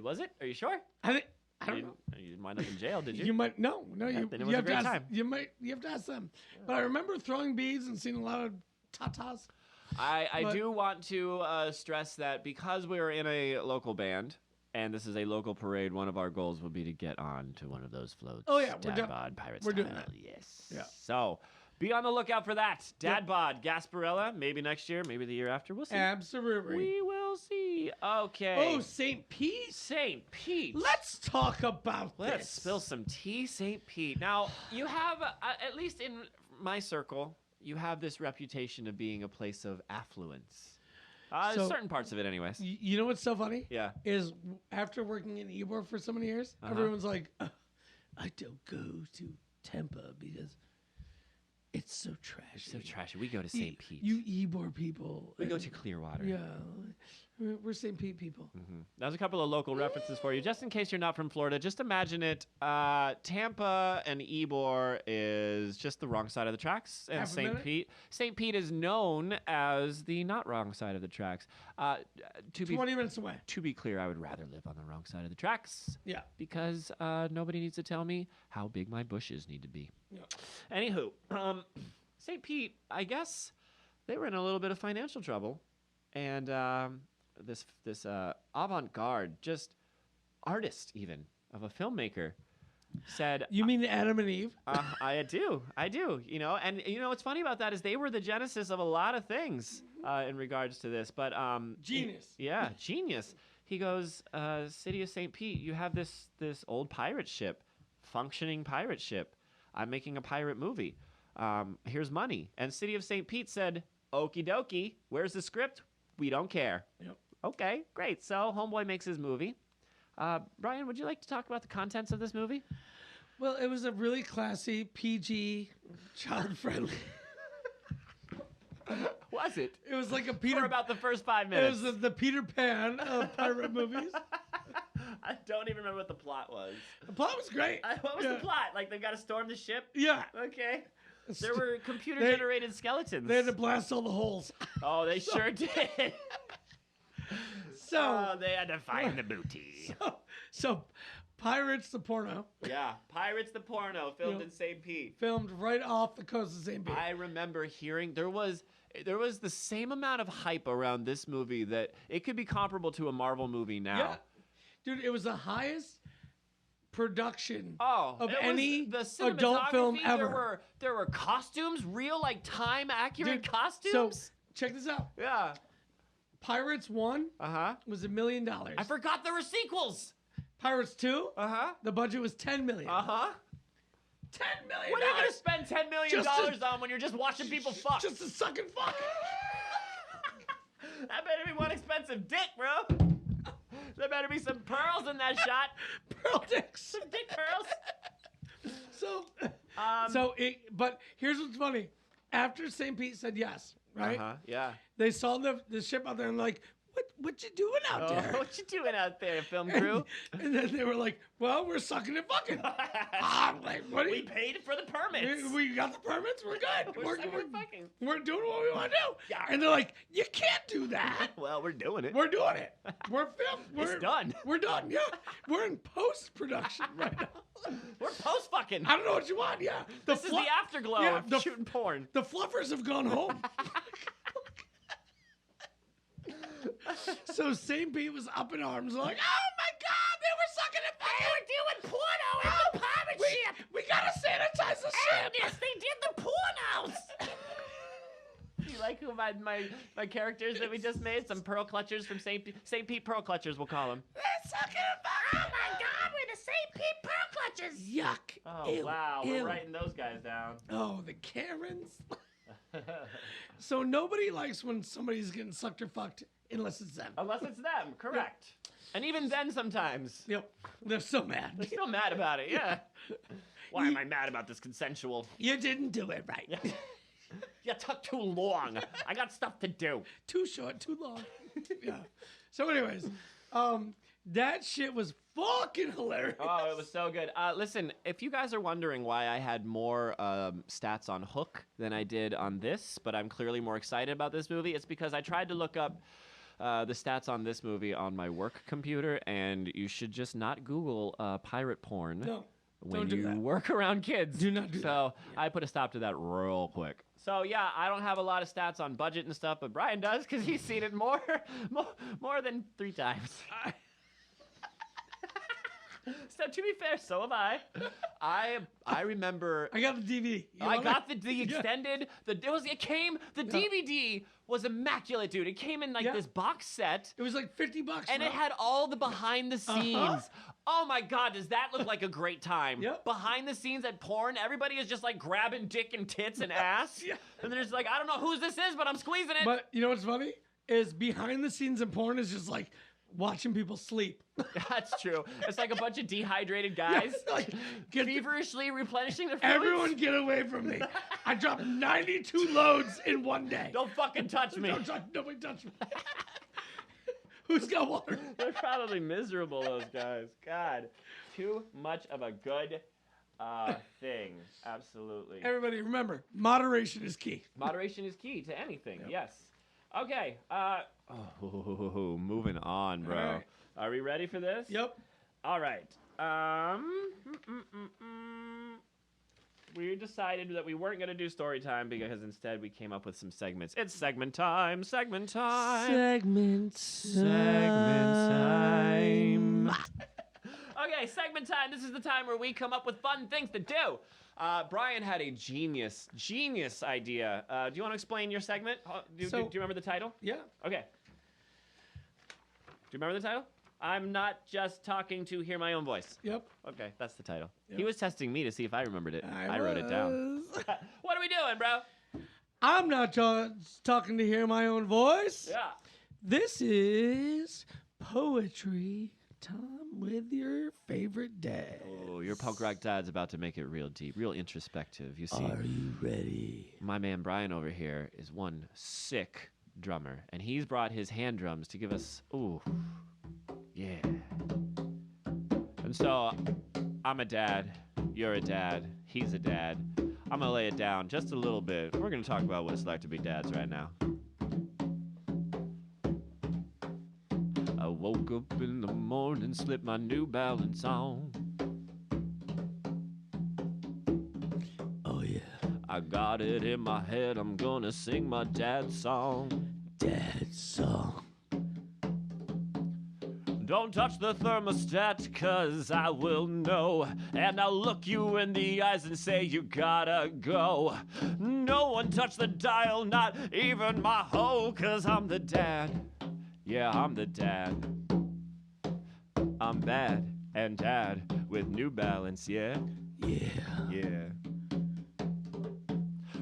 Was it? Are you sure? I I don't know. You might up in jail, did you? You might no. then it You was a have to great ask. time. You have to ask them. But I remember throwing beads and seeing a lot of tatas. I But- do want to stress that because we were in a local band and this is a local parade, one of our goals will be to get on to one of those floats. Oh, yeah, DadBod Pirate we're doing style. that. Yes. Yeah. So be on the lookout for that. Yep. DadBod, Gasparilla, maybe next year, maybe the year after. We'll see. Absolutely. We will see. Okay. Oh, St. Pete. St. Pete. Let's talk about Let's this. spill some tea, St. Pete. Now, you have, at least in my circle, you have this reputation of being a place of affluence. So- Certain parts of it, anyways. You know what's so funny? Yeah. Is after working in Ybor for so many years, everyone's like, I don't go to Tampa because it's so trashy. So trashy. We go to St. Pete. You Ybor people. We go to Clearwater. Yeah. We're St. Pete people. There's a couple of local references for you. Just in case you're not from Florida, just imagine it. Tampa and Ybor is just the wrong side of the tracks. And Half a St. minute? Pete. St. Pete is known as the not wrong side of the tracks. To be 20 minutes away. To be clear, I would rather live on the wrong side of the tracks Yeah. because nobody needs to tell me how big my bushes need to be. Yeah. Anywho, St. Pete, I guess they were in a little bit of financial trouble, and this avant-garde, just artist even of a filmmaker, said, You mean Adam and Eve? I do. You know, and you know what's funny about that is they were the genesis of a lot of things in regards to this. But Genius. yeah, genius. He goes, City of St. Pete, you have this old pirate ship, functioning pirate ship. I'm making a pirate movie. Here's money. And City of St. Pete said, okie dokie, where's the script? We don't care. Yep. Okay, great. So Homeboy makes his movie. Brian, would you like to talk about the contents of this movie? Well, it was a really classy, PG, child-friendly. Was it? It was like a For Peter. about the first 5 It minutes. was the Peter Pan of pirate movies. I don't even remember what the plot was. The plot was great. What was Yeah. the plot? Like they've got to storm the ship? Yeah. Okay. There were computer-generated skeletons. They had to blast all the holes. Oh, they sure did. So, They had to find the booty. so Pirates the porno Yeah, Pirates the Porno, filmed Yeah. in St. Pete. filmed right off the coast of St. Pete. I remember hearing there was the same amount of hype around this movie that it could be comparable to a Marvel movie now. Yeah. Dude, it was the highest production Oh, of it was any the adult film cinematography, ever. There were costumes, real like time accurate Dude, costumes. So, check this out. Yeah. Pirates 1 was $1 million. I forgot there were sequels. Pirates 2, Uh-huh. the budget was $10 million. Uh-huh. $10 million. What are you gonna spend $10 million Just on when you're just watching people fuck? Just to suck and fuck. That better be one expensive dick, bro. There better be some pearls in that shot. Pearl dicks. Some dick pearls. But here's what's funny. After St. Pete said yes, right? Yeah. They saw the ship out there and like, what you doing out there? What you doing out there, film crew? And then they were like, well, we're sucking and fucking. I'm like, what are We you? paid for the permits. We got the permits. We're good. We're sucking and fucking. We're doing what we want to do. Yeah. And they're like, you can't do that. Well, we're doing it. We're doing it. We're filmed. It's done. We're done. Yeah. We're in post production right now. We're post fucking. I don't know what you want. Yeah. This is the afterglow Yeah, of the- shooting porn. The fluffers have gone home. So St. Pete was up in arms, like, oh my God, they were sucking and fucking. They were doing porno in the pirate ship. We gotta sanitize the ship. Yes, they did the pornos. You like who my characters that we just made? Some pearl clutchers from St. Pete pearl clutchers, we'll call them. They're sucking and fucking. Oh my God, we're the St. Pete pearl clutchers. Yuck. Oh Ew, wow, ew. we're writing those guys down. Oh, the Karens. So nobody likes when somebody's getting sucked or fucked unless it's them. Unless it's them, correct. And even then, sometimes Yep. They're so mad. they're still mad about it. Yeah. Why am I mad about this consensual? You didn't do it right. You took too long. I got stuff to do. Too short, too long. Yeah. So, anyways, that shit was fucking hilarious. Oh, it was so good. Listen, if you guys are wondering why I had more stats on Hook than I did on this, but I'm clearly more excited about this movie, it's because I tried to look up the stats on this movie on my work computer, and you should just not Google pirate porn. No. When Don't do you that. work around kids. Do not do so that. I put a stop to that real quick. So yeah, I don't have a lot of stats on budget and stuff, but Brian does because he's seen it more than 3 times. So to be fair, so have I. I remember. I got the DVD. I got the extended. The DVD was immaculate, dude. It came in like this box set. It was like $50, And bro. it had all the behind the scenes. Oh my God, does that look like a great time? Yep. Behind the scenes at porn, everybody is just like grabbing dick and tits and ass. Yeah. And there's like, I don't know whose this is, but I'm squeezing it. But you know what's funny? Is behind the scenes in porn is just like watching people sleep. That's true. It's like a bunch of dehydrated guys Like, feverishly replenishing their fluids. everyone get away from me. I dropped 92 loads in one day. Don't fucking touch me. Nobody touch me. Who's got water? They're probably miserable, those guys. God, too much of a good thing. Absolutely. Everybody, remember, moderation is key. Moderation is key to anything. Yes. Okay. Moving on, bro. All right. Are we ready for this? Yep. All right. We decided that we weren't going to do story time because instead we came up with some segments. It's segment time. Segment time. Segment time. Okay, segment time. This is the time where we come up with fun things to do. Brian had a genius idea. Do you want to explain your segment? Do you remember the title? Yeah. Okay. Do you remember the title? I'm not just talking to hear my own voice. Yep. Okay, that's the title. Yep. He was testing me to see if I remembered it. I wrote it down. was. What are we doing, bro? I'm not just talking to hear my own voice. Yeah. This is poetry time with your favorite dad. Oh, your punk rock dad's about to make it real deep, real introspective. You see, Are you ready? my man Brian over here is one sick drummer, and he's brought his hand drums to give us, ooh, yeah. And so, I'm a dad, you're a dad, he's a dad. I'm gonna lay it down just a little bit. We're gonna talk about what it's like to be dads right now. I woke up in the morning, slipped my New Balance on. Oh yeah, I got it in my head, I'm gonna sing my dad's song. Dad's song. Don't touch the thermostat, cause I will know. And I'll look you in the eyes and say you gotta go. No one touch the dial, not even my hoe, cause I'm the dad. Yeah, I'm the dad. I'm bad and dad with New Balance, yeah? Yeah. Yeah.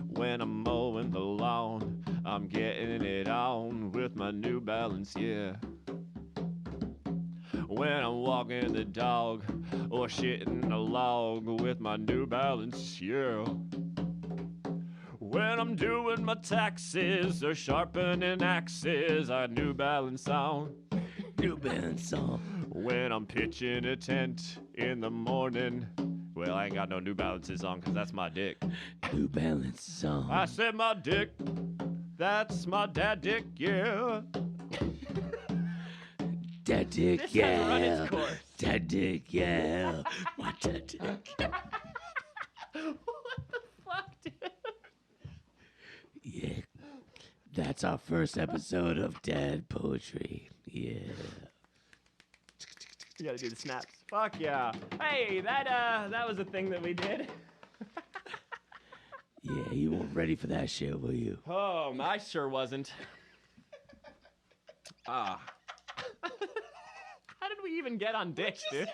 When I'm mowing the lawn, I'm getting it on with my New Balance, yeah. When I'm walking the dog or shitting a log with my New Balance, yeah. When I'm doing my taxes or sharpening axes, I New Balance on. New Balance song. When I'm pitching a tent in the morning, well, I ain't got no New Balances on because that's my dick. New Balance song. I said my dick, that's my dad dick, yeah. Dad dick, This has run yeah. its course. Dad dick, yeah. My dad dick. What the fuck, dude? Yeah. That's our first episode of Dad Poetry. Yeah. You gotta do the snaps. Fuck yeah. Hey, that was a thing that we did. Yeah, you weren't ready for that shit, were you? Oh, I sure wasn't. How did we even get on dicks, dude?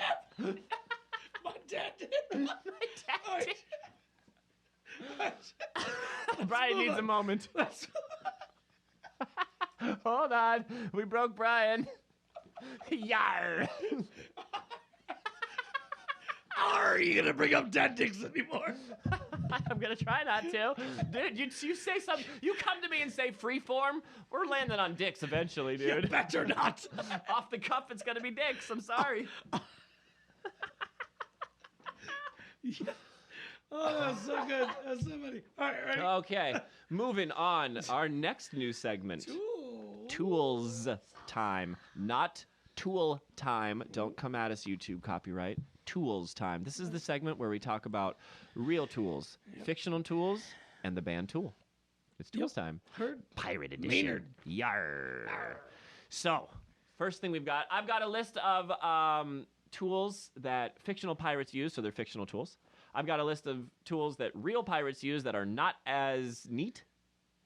My dad did. My dad did. Brian needs a moment. Hold on. We broke Brian. Yar. Are you gonna bring up dad dicks anymore? I'm gonna try not to. Dude, you say something. You come to me and say freeform. We're landing on dicks eventually, dude. You better not. Off the cuff, it's gonna be dicks. I'm sorry. Oh, that's so good. That's so funny. All right, ready? Okay, moving on. Our next new segment. Ooh. tools time, not tool time. Don't come at us, YouTube copyright. Tools time. This is the segment where we talk about real tools, fictional tools, and the band Tool. It's tools time. Heard. Pirate edition. Maynard. Yarr. So, first thing I've got a list of tools that fictional pirates use, so they're fictional tools. I've got a list of tools that real pirates use that are not as neat.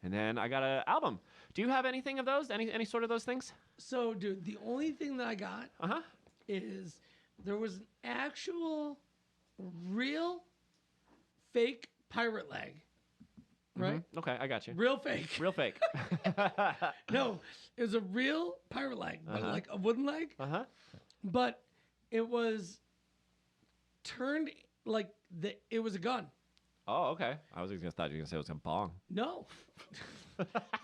And then I got an album. Do you have anything of those? Any sort of those things? So, dude, the only thing that I got Uh-huh. is there was an actual, real, fake pirate leg. Right? Okay, I got you. Real fake. Real fake. No, it was a real pirate leg, but Uh-huh. like a wooden leg. Uh-huh. But it was turned like it was a gun. Oh, okay. I was thought you were going to say it was a bong. No.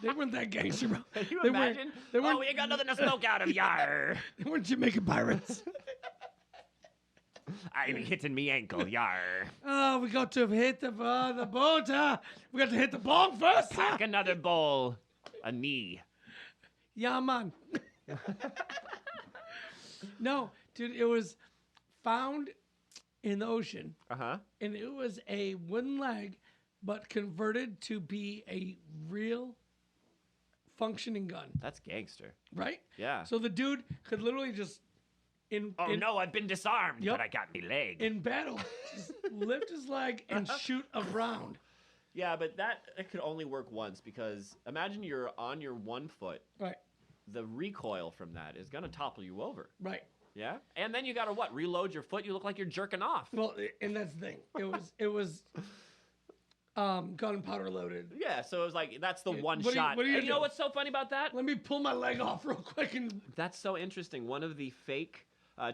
They weren't that gangster, bro. Can you They weren't- imagine? they weren't- Oh, we ain't got nothing to smoke out of, yar. They weren't Jamaican pirates. I'm hitting me ankle, yar. Oh, we got to hit the boat. We got to hit the bong first. Pack another bowl. A knee. Yeah, man. No, dude, it was found in the ocean, Uh-huh. and it was a wooden leg, but converted to be a real functioning gun, That's gangster. right? Yeah. So the dude could literally just Oh, no, I've been disarmed, Yep. but I got me leg. in battle, just lift his leg and shoot a round. Yeah, but it could only work once because imagine you're on your one foot. Right, The recoil from that is going to topple you over. right. Yeah? And then you got to what? Reload your foot? You look like you're jerking off. Well, and that's the thing. It was gunpowder loaded. Yeah, so it was like, that's the Yeah, one what do you- shot. what do you And you know do? what's so funny about that? Let me pull my leg off real quick and That's so interesting. One of the fake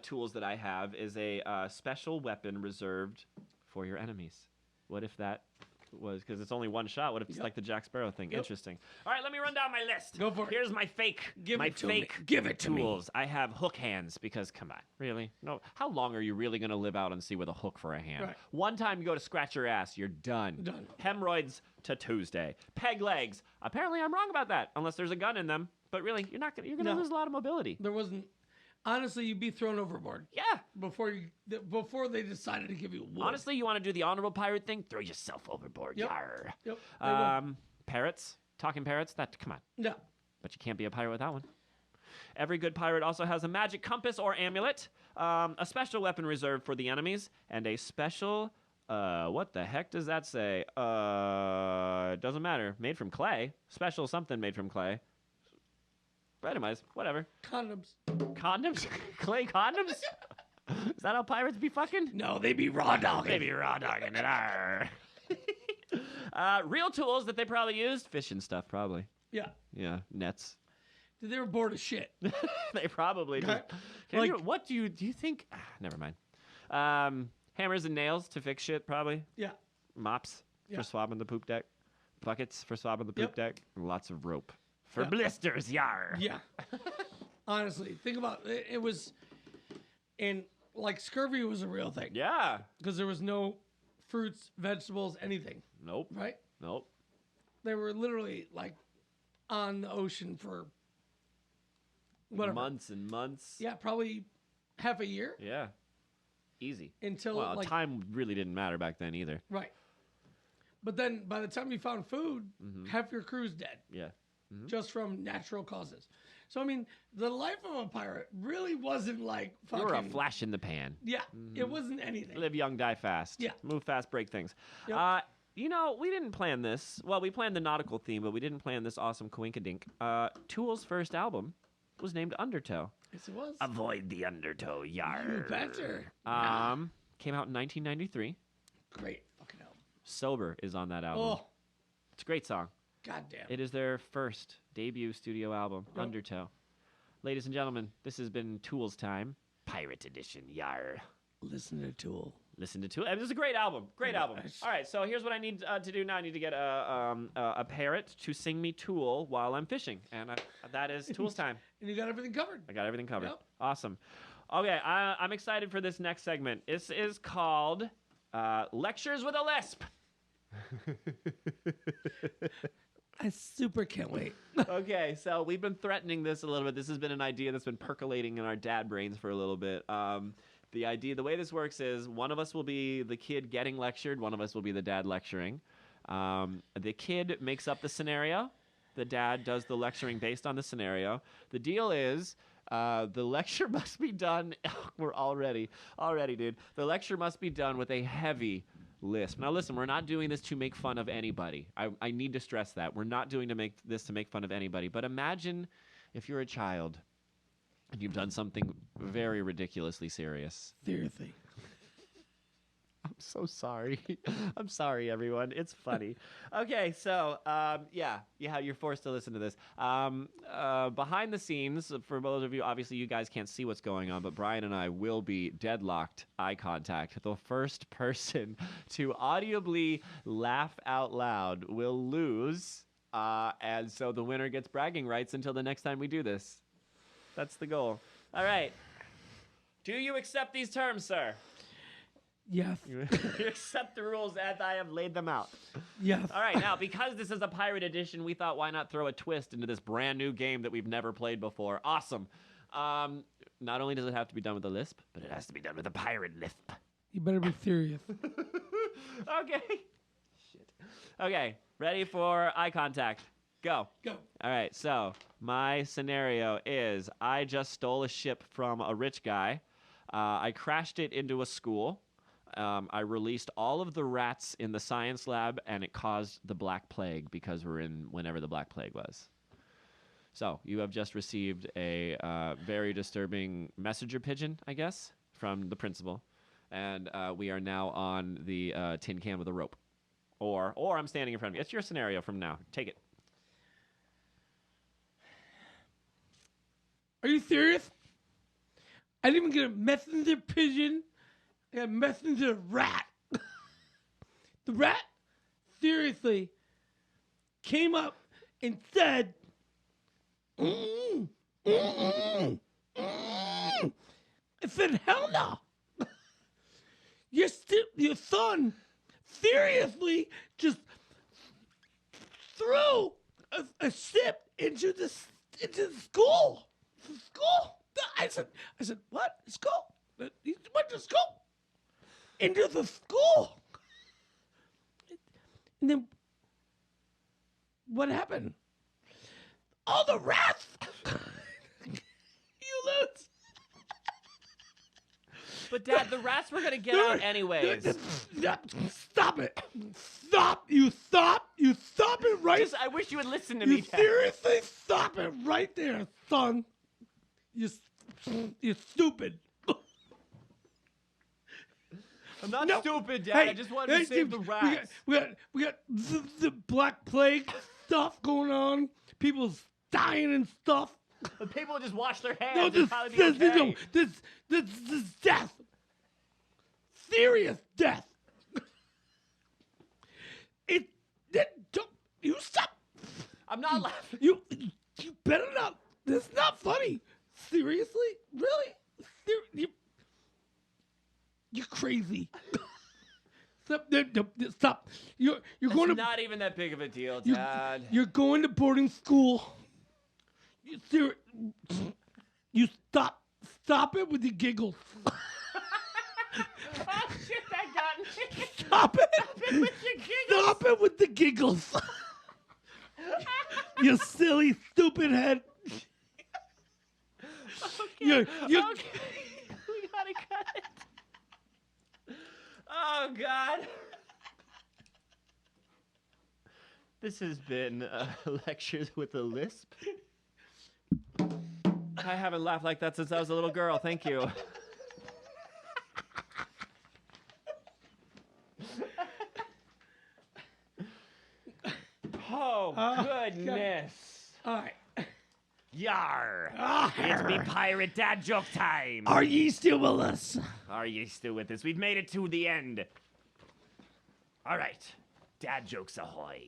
tools that I have is a special weapon reserved for your enemies. What if that was, because it's only one shot, what if it's Yep. like the Jack Sparrow thing? Yep. Interesting. All right, let me run down my list. Go for it. Here's my fake, Give my it to me. fake Give it to me. tools. I have hook hands because, come on, really? No, how long are you really going to live out and see with a hook for a hand? Right. One time you go to scratch your ass, you're done. Done. Hemorrhoids to Tuesday. Peg legs. Apparently I'm wrong about that, unless there's a gun in them. But really, you're going to No. lose a lot of mobility. there wasn't. Honestly, you'd be thrown overboard Yeah. before they decided to give you wood. Honestly, you want to do the honorable pirate thing? Throw yourself overboard. Yep. Yarr. Yep. they will. Parrots, talking parrots. That come on, No. but you can't be a pirate with that one. Every good pirate also has a magic compass or amulet, a special weapon reserved for the enemies, and a special. What the heck does that say? It doesn't matter. Made from clay. Special something made from clay. But anyways, whatever. Condoms. Condoms? Clay condoms? Is that how pirates be fucking? No, they be raw dogging. Maybe raw dogging it. Arr. Real tools that they probably used, fishing stuff, probably. Yeah. Yeah, nets. Dude, they were bored as shit. They probably just. Okay. Can you- Like- what do you think? Never mind. Hammers and nails to fix shit, probably. Yeah. Mops Yeah. for swabbing the poop deck. Buckets for swabbing the poop Yep. deck. And lots of rope for Yeah. blisters. Yar. Yeah. Honestly, think about it. It was, and like scurvy was a real thing Yeah. because there was no fruits, vegetables, anything. Nope. Right? Nope. They were literally like on the ocean for whatever. Months and months. Yeah, probably half a year Yeah. Easy. until Well, like time really didn't matter back then either. right. But then by the time you found food, Mm-hmm. half your crew's dead Yeah. just from natural causes. So I mean, the life of a pirate really wasn't like You fucking. were a flash in the pan. Yeah, it wasn't anything. Live young, die fast. Yeah. Move fast, break things. Yep. You know, we didn't plan this. Well, we planned the nautical theme, but we didn't plan this awesome coinkadink. Tool's first album was named Undertow. Yes, it was. Avoid the undertow, yar. You better. Came out in 1993. Great fucking album. Sober is on that album. Oh, It's a great song. goddamn. It is their first debut studio album, Yep. Undertow. Ladies and gentlemen, this has been Tool's time. Pirate edition, yar. Listen to Tool. Listen to Tool. It was a great album. Great album. Nice. All right, so here's what I need to do now. I need to get a parrot to sing me Tool while I'm fishing, and that is Tool's time. And you got everything covered. I got everything covered. Yep. Awesome. Okay, I'm excited for this next segment. This is called Lectures with a Lisp. I super can't wait. Okay, so we've been threatening this a little bit. This has been an idea that's been percolating in our dad brains for a little bit. The way this works is one of us will be the kid getting lectured, one of us will be the dad lecturing. The kid makes up the scenario. The dad does the lecturing based on the scenario. The deal is the lecture must be done. We're already, dude. The lecture must be done with a heavy lisp. Now, listen, we're not doing this to make fun of anybody. I need to stress that. We're not doing this to make fun of anybody. But imagine if you're a child and you've done something very ridiculously serious. Seriously. I'm so sorry. I'm sorry, everyone. It's funny. Okay, so, you're forced to listen to this. Behind the scenes, for those of you, obviously you guys can't see what's going on, but Brian and I will be deadlocked eye contact. The first person to audibly laugh out loud will lose, and so the winner gets bragging rights until the next time we do this. That's the goal. All right. Do you accept these terms, sir? Yes. You accept the rules as I have laid them out. Yes. All right, now, because this is a pirate edition, we thought, why not throw a twist into this brand new game that we've never played before? Awesome. Not only does it have to be done with a lisp, but it has to be done with a pirate lisp. You better be serious. Okay. Shit. Okay, ready for eye contact. Go. Go. All right, so my scenario is I just stole a ship from a rich guy. I crashed it into a school. I released all of the rats in the science lab, and it caused the Black Plague because we're in whenever the Black Plague was. So you have just received a very disturbing messenger pigeon, I guess, from the principal. And we are now on the tin can with a rope. Or I'm standing in front of you. It's your scenario from now. Take it. Are you serious? I didn't even get a messenger pigeon. I got a messenger rat. The rat, seriously, came up and said, I said, hell no. Your son seriously just threw a ship into the school. School. I said, what? School? He went to school. Into the school. And then what happened? All the rats. You lose. But, Dad, the rats were going to get out anyways. Stop it. Stop. You stop it right. I wish you would listen to me, Dad. Seriously stop it right there, son. You're stupid. I'm not stupid, Dad. I just wanted to save the rats. We got the Black Plague stuff going on. People dying and stuff. The people just wash their hands. No, this death. Serious death. You stop. I'm not laughing. You better not. This is not funny. Seriously? Really? You're crazy. Stop. You're going to. It's not even that big of a deal, Dad. You're going to boarding school. You stop. Stop it with the giggles. Oh shit! That got me. Stop it. Stop it with your giggles. Stop it with the giggles. You silly, stupid head. Okay. Okay. We gotta cut it. Oh God. This has been Lectures with a Lisp. I haven't laughed like that since I was a little girl. Thank you. Oh, goodness. All right. Yar. Arrgh. It's me pirate dad joke time. Are ye still with us? Are you still with us? We've made it to the end. All right. Dad jokes ahoy.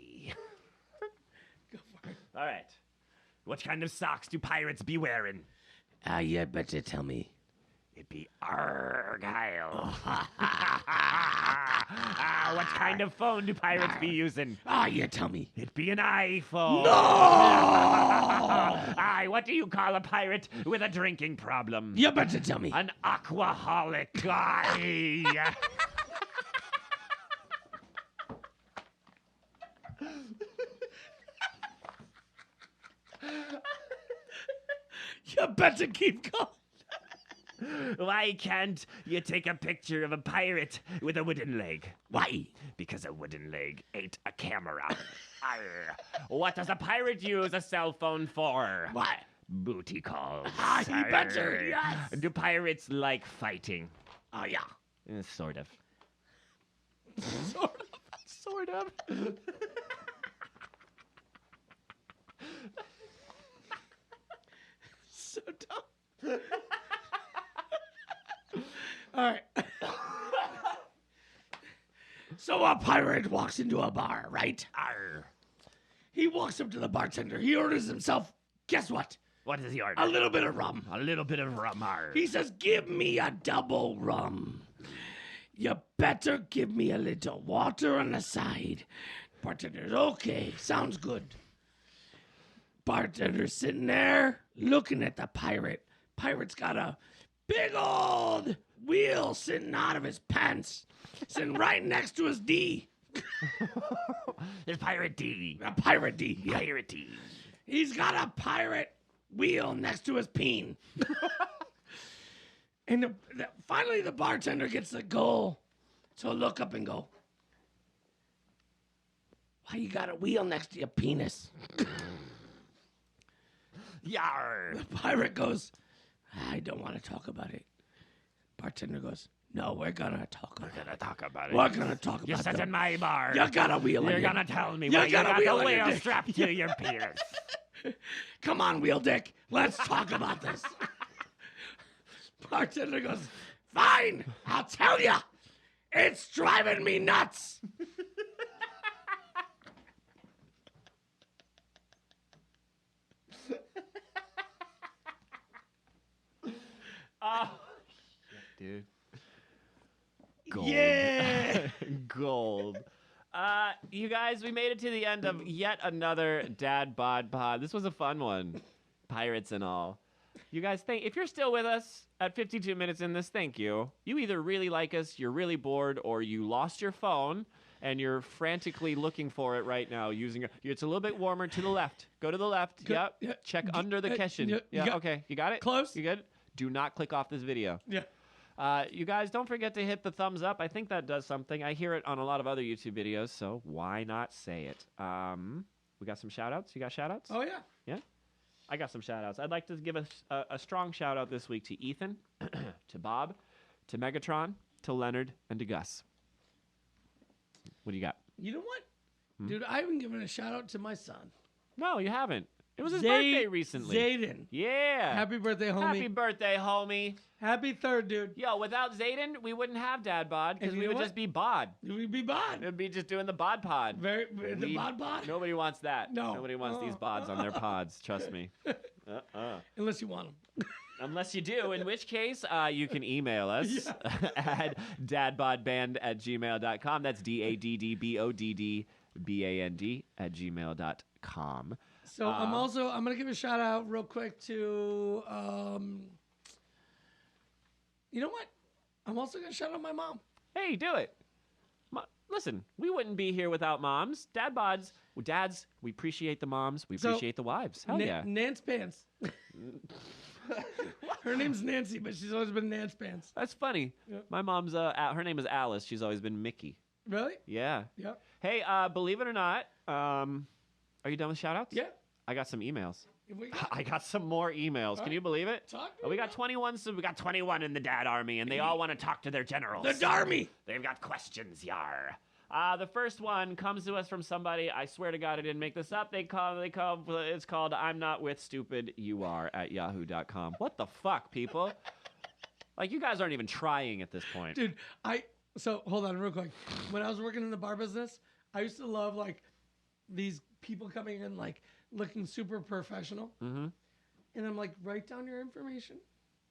Go for it. All right. What kind of socks do pirates be wearing? You better tell me. It be Arrgh. What kind of phone do pirates be using? Ah, you tell me. It'd be an iPhone. No! Aye, what do you call a pirate with a drinking problem? You better tell me. An aquaholic. Aye. You better keep going. Why can't you take a picture of a pirate with a wooden leg? Why? Because a wooden leg ain't a camera. Arr. What does a pirate use a cell phone for? What? Booty calls. Ah, he better, Arr. yes. Do pirates like fighting? Oh, yeah. Sort of. Sort of. Sort of. So dumb. All right. So a pirate walks into a bar, right? Arr. He walks up to the bartender. He orders himself, guess what? What does he order? A little bit of rum. A little bit of rum. Arr. He says, give me a double rum. You better give me a little water on the side. Bartender's, okay, sounds good. Bartender's sitting there looking at the pirate. Pirate's got a big old wheel sitting out of his pants, sitting right next to his D. It's Pirate D. A pirate D. Yeah. Pirate D. He's got a pirate wheel next to his peen. And finally the bartender gets the goal to look up and go, why you got a wheel next to your penis? Yar. The pirate goes, I don't want to talk about it. Bartender goes, no, we're gonna talk about it. We're gonna talk about it. We're gonna talk You're about sitting it. in my bar. You got a wheel in You're your- gonna tell me You why you got a got wheel the in your wheel dick. strapped to your penis. Come on, wheel dick. Let's talk about this. Bartender goes, fine, I'll tell ya. It's driving me nuts. Oh, dude. Gold. Yeah. Gold. You guys, we made it to the end of yet another Dad Bod Pod. This was a fun one. Pirates and all. You guys if you're still with us at 52 minutes in this, thank you. You either really like us, you're really bored, or you lost your phone and you're frantically looking for it right now using it's a little bit warmer to the left. Go to the left. Yep. yeah. Check under the cushion. yeah, you got- Okay. You got it? Close. You good? Do not click off this video. Yeah. You guys, don't forget to hit the thumbs up. I think that does something. I hear it on a lot of other YouTube videos, so why not say it? We got some shout-outs. You got shout-outs? Oh, yeah. Yeah? I got some shout-outs. I'd like to give a strong shout-out this week to Ethan, to Bob, to Megatron, to Leonard, and to Gus. What do you got? You know what? Dude, I haven't given a shout out to my son. No, you haven't. It was his Zay- birthday recently. Zayden. Yeah. Happy birthday, homie. Happy birthday, homie. Happy third, dude. Yo, without Zayden, we wouldn't have Dad Bod because And we you know would what? just be Bod. We'd be bod. It'd be just doing the Bod Pod. The We- bod bod? Nobody wants that. No. Nobody wants these bods on their pods. Trust me. Unless you want them. Unless you do, in which case you can email us at dadbodband@gmail.com. That's daddband@gmail.com. So I'm gonna give a shout out real quick to you know what? I'm also gonna shout out my mom. Hey, do it. Listen, we wouldn't be here without moms. Dads, we appreciate the moms. We So, appreciate the wives. Hell yeah. Nance Pants. Her name's Nancy, but she's always been Nance Pants. That's funny. Yep. My mom's, her name is Alice. She's always been Mickey. Really? Yeah. Yep. Hey, believe it or not, are you done with shout-outs? Yeah. I got some emails. We got- I got some more emails. Can you believe it? Talk to We me got about 21. So we got 21 in the Dad Army, and they all want to talk to their generals. The Darmy. They've got questions, yar. The first one comes to us from somebody. I swear to God, I didn't make this up. It's called "I'm not with stupid. You are" at yahoo.com. What the fuck, people? Like, you guys aren't even trying at this point. Dude, so hold on real quick. When I was working in the bar business, I used to love like these people coming in like looking super professional. Mm-hmm. And I'm like, write down your information.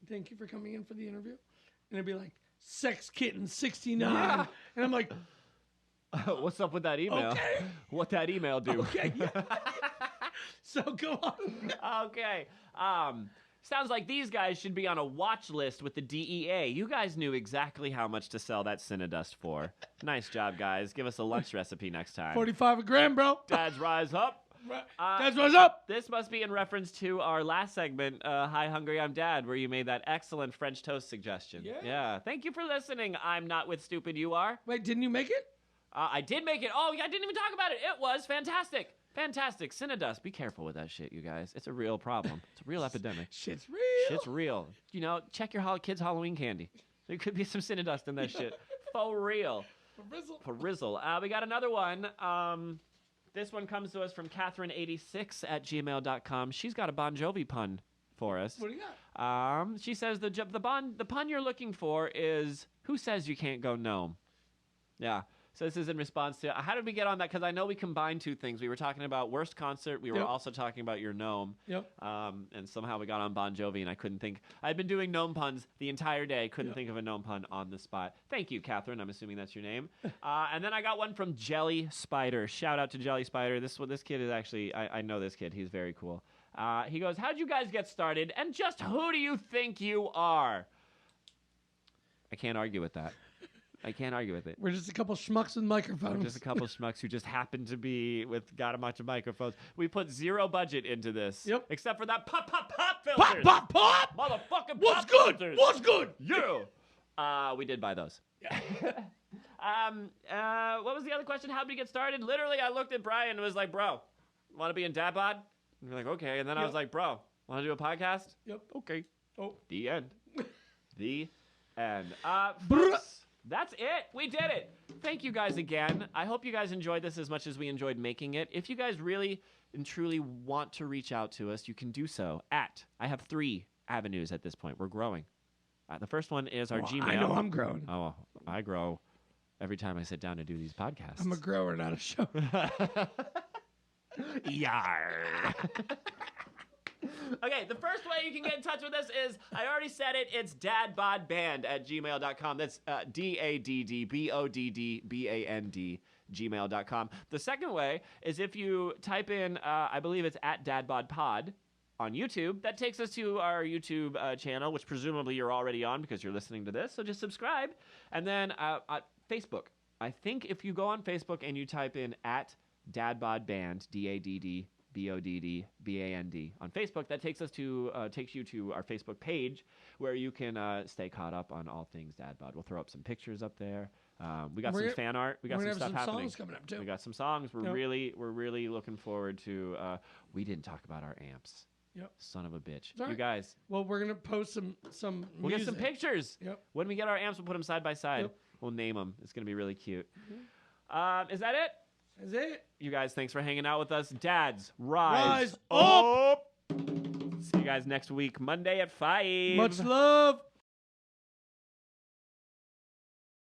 Thank you for coming in for the interview. And it'd be like, Sex Kitten 69. Yeah. And I'm like, What's up with that email? Okay. What that email do? Okay. Yeah. So go on. Okay. Sounds like these guys should be on a watch list with the DEA. You guys knew exactly how much to sell that Cinedust for. Nice job, guys. Give us a lunch recipe next time. 45 a gram, bro. Dads rise up. That's what's up. This must be in reference to our last segment, Hi Hungry, I'm Dad, where you made that excellent French toast suggestion. Yeah. Thank you for listening. I'm not with stupid you are. Wait, didn't you make it? I did make it. Oh, yeah, I didn't even talk about it. It was fantastic. Fantastic. Cinedust. Be careful with that shit, you guys. It's a real problem. It's a real epidemic. Shit's real. Shit's real. You know, check your kids' Halloween candy. There could be some Cinedust in that shit. For real. For rizzle. We got another one. This one comes to us from Catherine86 at gmail.com. She's got a Bon Jovi pun for us. What do you got? She says the pun you're looking for is, who says you can't go gnome? Yeah. So this is in response to, how did we get on that? Because I know we combined two things. We were talking about worst concert. We were also talking about your gnome. Yep. And somehow we got on Bon Jovi, and I couldn't think. I'd been doing gnome puns the entire day. Couldn't think of a gnome pun on the spot. Thank you, Catherine. I'm assuming that's your name. And then I got one from Jelly Spider. Shout out to Jelly Spider. This kid is actually, I know this kid. He's very cool. He goes, how'd you guys get started? And just who do you think you are? I can't argue with that. I can't argue with it. We're just a couple schmucks with microphones. We're just a couple schmucks who just happen to be got a bunch of microphones. We put zero budget into this. Yep. Except for that pop filters. Pop! Motherfucking What's pop good? filters. What's good? Yeah. We did buy those. Yeah. What was the other question? How did we get started? Literally, I looked at Brian and was like, bro, want to be in DadBod? And we're like, okay. And then I was like, bro, want to do a podcast? Yep. Okay. Oh. The end. The end. Folks, that's it. We did it. Thank you guys again. I hope you guys enjoyed this as much as we enjoyed making it. If you guys really and truly want to reach out to us, you can do so I have 3 avenues at this point. We're growing. The first one is our Gmail. I know I'm growing. Oh, I grow every time I sit down to do these podcasts. I'm a grower, not a show. Yar. Okay, the first way you can get in touch with us is, I already said it, it's DadBodBand at gmail.com. That's DadBoddBand, gmail.com. The second way is if you type in, I believe it's at DadBodPod on YouTube. That takes us to our YouTube channel, which presumably you're already on because you're listening to this. So just subscribe. And then Facebook. I think if you go on Facebook and you type in at DadBodBand, DadBoddBand on Facebook, that takes you to our Facebook page where you can stay caught up on all things DadBod. We'll throw up some pictures up there. We got some fan art. We got some stuff happening. Songs coming up too. We got some songs. We're really looking forward to. We didn't talk about our amps. Yep. Son of a bitch. Right. You guys. Well, we're gonna post some. We'll music. get some pictures. Yep. When we get our amps, we'll put them side by side. Yep. We'll name them. It's gonna be really cute. Mm-hmm. Is that it? Is it? You guys, thanks for hanging out with us. Dads, rise up! See you guys next week, Monday at 5. Much love.